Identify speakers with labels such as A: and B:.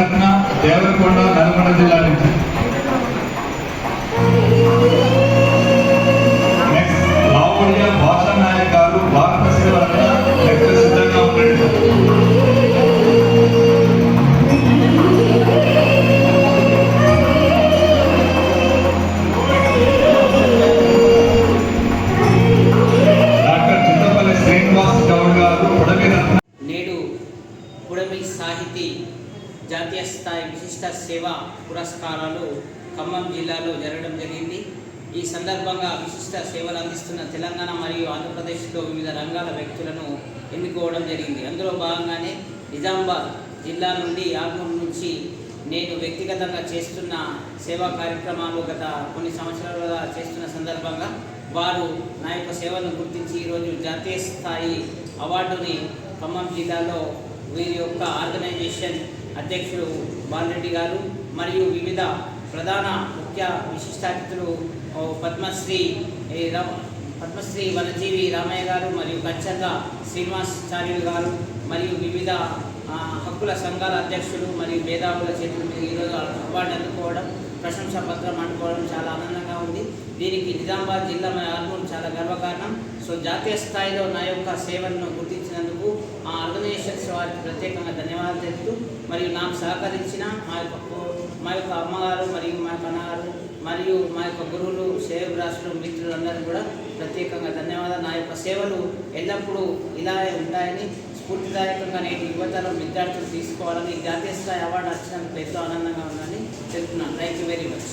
A: రత్న దేవరకొండ నల్గొండ జిల్లా నుంచి. నెక్స్ట్ లావణ్య భాషా నాయక్ గారు భారత సేవరత్న లెక్చర్ సిద్ధంగా ఉండండి.
B: సాహితీ జాతీయ స్థాయి విశిష్ట సేవా పురస్కారాలు ఖమ్మం జిల్లాలో జరగడం జరిగింది. ఈ సందర్భంగా విశిష్ట సేవలు అందిస్తున్న తెలంగాణ మరియు ఆంధ్రప్రదేశ్లో వివిధ రంగాల వ్యక్తులను ఎన్నుకోవడం జరిగింది. అందులో భాగంగానే నిజామాబాద్ జిల్లా నుండి ఆర్మూర్ నుంచి నేను వ్యక్తిగతంగా చేస్తున్న సేవా కార్యక్రమాలు గత కొన్ని సంవత్సరాలుగా చేస్తున్న సందర్భంగా వారు నా యొక్క సేవలను గుర్తించి ఈరోజు జాతీయ స్థాయి అవార్డుని ఖమ్మం జిల్లాలో వీరి యొక్క ఆర్గనైజేషన్ అధ్యక్షుడు బాలరెడ్డి గారు మరియు వివిధ ప్రధాన ముఖ్య విశిష్టాతిథులు పద్మశ్రీ వనజీవి రామయ్య గారు మరియు కచ్చర్ల శ్రీనివాసాచార్యులు గారు మరియు వివిధ హక్కుల సంఘాల అధ్యక్షులు మరియు మేధావుల చేతుల మీద ఈరోజు అవార్డు అందుకోవడం, ప్రశంసా పత్రం అందుకోవడం చాలా ఆనందంగా ఉంది. దీనికి నిజామాబాద్ జిల్లా మరియు ఆర్మూర్ చాలా గర్వకారణం. సో జాతీయ స్థాయిలో నా యొక్క సేవలను గుర్తించినందుకు ఆ ఆర్గనైజేషన్స్ వారికి ప్రత్యేకంగా ధన్యవాదాలు తెలుపుతూ మరియు నాకు సహకరించిన మా యొక్క అమ్మగారు మరియు మా యొక్క అన్నగారు మరియు మా యొక్క గురువులు శ్రేయోభిలాషులు మిత్రులందరూ కూడా ప్రత్యేకంగా ధన్యవాదాలు. నా యొక్క సేవలు ఎల్లప్పుడూ ఇలాగే ఉంటాయని స్ఫూర్తిదాయకంగా నేటి యువతరం విద్యార్థులు తీసుకోవాలని జాతీయ స్థాయి అవార్డు వచ్చినందుకు ఎంతో ఆనందంగా ఉందని చెప్తున్నాను. Thank you very much.